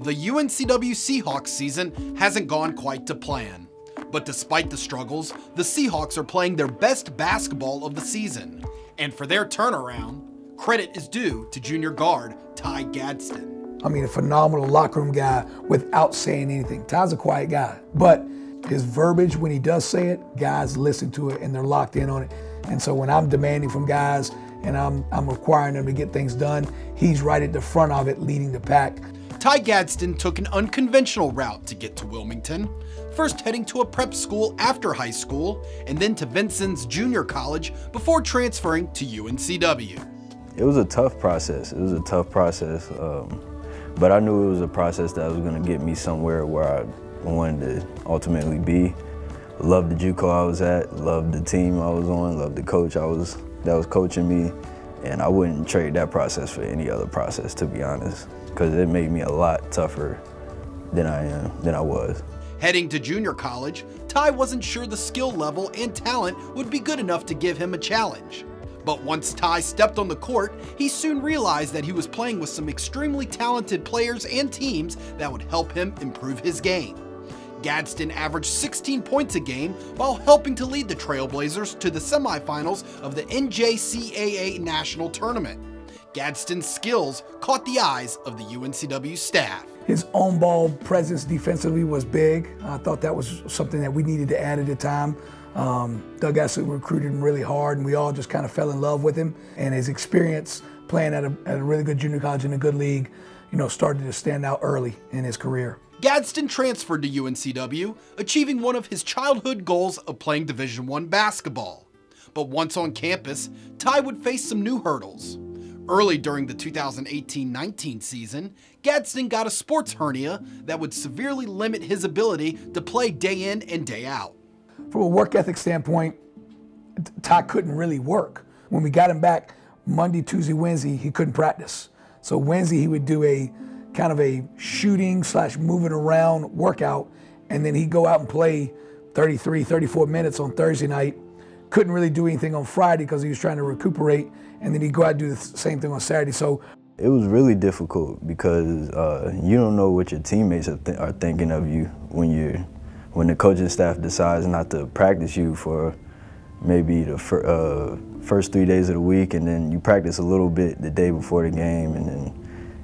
The UNCW Seahawks season hasn't gone quite to plan. But despite the struggles, the Seahawks are playing their best basketball of the season. And for their turnaround, credit is due to junior guard Ty Gadsden. I mean, a phenomenal locker room guy without saying anything. Ty's a quiet guy, but his verbiage, when he does say it, guys listen to it and they're locked in on it. And so when I'm demanding from guys and I'm requiring them to get things done, he's right at the front of it, leading the pack. Ty Gadsden took an unconventional route to get to Wilmington, first heading to a prep school after high school, and then to Vincennes Junior College before transferring to UNCW. It was a tough process. It was a tough process, but I knew it was a process that was going to get me somewhere where I wanted to ultimately be. Loved the JUCO I was at, loved the team I was on, loved the coach that was coaching me, and I wouldn't trade that process for any other process, to be honest, because it made me a lot tougher than I was. Heading to junior college, Ty wasn't sure the skill level and talent would be good enough to give him a challenge. But once Ty stepped on the court, he soon realized that he was playing with some extremely talented players and teams that would help him improve his game. Gadsden averaged 16 points a game while helping to lead the Trailblazers to the semifinals of the NJCAA National Tournament. Gadsden's skills caught the eyes of the UNCW staff. His own ball presence defensively was big. I thought that was something that we needed to add at the time. Doug Essley recruited him really hard, and we all just kind of fell in love with him. And his experience playing at a really good junior college in a good league, started to stand out early in his career. Gadsden transferred to UNCW, achieving one of his childhood goals of playing Division I basketball. But once on campus, Ty would face some new hurdles. Early during the 2018-19 season, Gadsden got a sports hernia that would severely limit his ability to play day in and day out. From a work ethic standpoint, Ty couldn't really work. When we got him back Monday, Tuesday, Wednesday, he couldn't practice. So Wednesday he would do a kind of a shooting / moving around workout, and then he'd go out and play 33, 34 minutes on Thursday night. Couldn't really do anything on Friday because he was trying to recuperate, and then he'd go out and do the same thing on Saturday. So it was really difficult because you don't know what your teammates are thinking of you when the coaching staff decides not to practice you for maybe the first 3 days of the week, and then you practice a little bit the day before the game, and then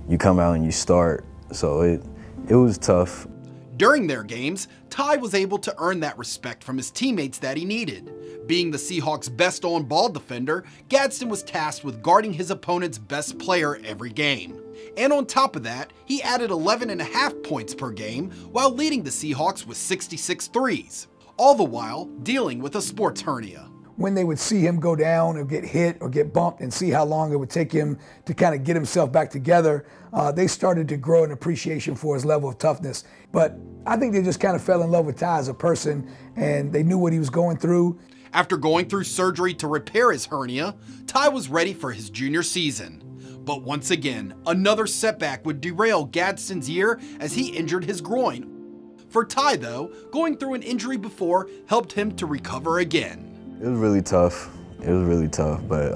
you come out and you start. So it was tough. During their games, Ty was able to earn that respect from his teammates that he needed. Being the Seahawks' best on-ball defender, Gadsden was tasked with guarding his opponent's best player every game. And on top of that, he added 11.5 points per game while leading the Seahawks with 66 threes, all the while dealing with a sports hernia. When they would see him go down or get hit or get bumped and see how long it would take him to kind of get himself back together, they started to grow an appreciation for his level of toughness. But I think they just kind of fell in love with Ty as a person, and they knew what he was going through. After going through surgery to repair his hernia, Ty was ready for his junior season. But once again, another setback would derail Gadsden's year as he injured his groin. For Ty, though, going through an injury before helped him to recover again. It was really tough. It was really tough, but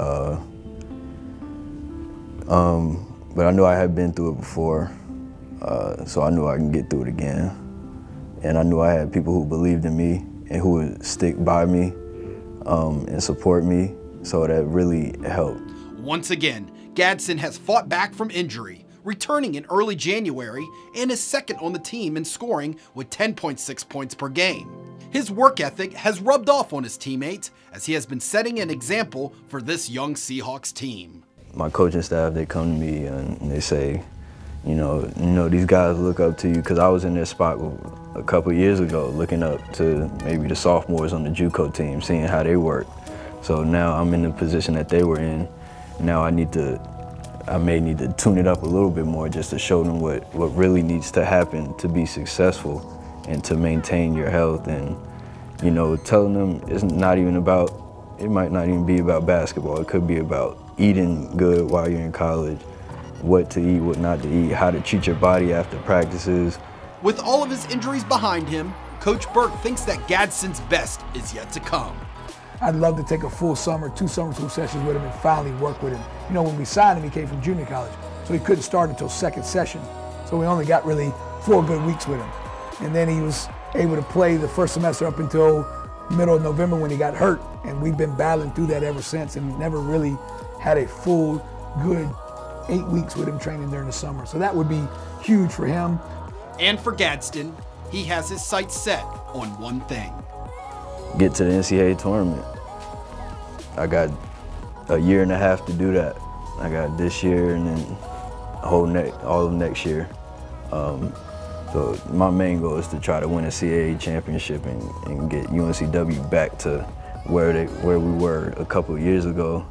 I knew I had been through it before, so I knew I can get through it again. And I knew I had people who believed in me and who would stick by me and support me, so that really helped. Once again, Gadsden has fought back from injury, returning in early January and is second on the team in scoring with 10.6 points per game. His work ethic has rubbed off on his teammates as he has been setting an example for this young Seahawks team. My coaching staff, they come to me and they say, these guys look up to you, because I was in their spot a couple years ago, looking up to maybe the sophomores on the JUCO team, seeing how they work. So now I'm in the position that they were in. Now I may need to tune it up a little bit more just to show them what really needs to happen to be successful and to maintain your health. And telling them it's not even about, it might not even be about basketball. It could be about eating good while you're in college, what to eat, what not to eat, how to treat your body after practices. With all of his injuries behind him, Coach Burke thinks that Gadsden's best is yet to come. I'd love to take a full summer, 2 summer school sessions with him and finally work with him. When we signed him, he came from junior college, so he couldn't start until second session. So we only got really 4 good weeks with him. And then he was able to play the first semester up until middle of November when he got hurt. And we've been battling through that ever since and never really had a full, good 8 weeks with him training during the summer. So that would be huge for him. And for Gadsden, he has his sights set on one thing. Get to the NCAA tournament. I got a year and a half to do that. I got this year and then all of next year. So my main goal is to try to win a CAA championship and get UNCW back to where we were a couple of years ago.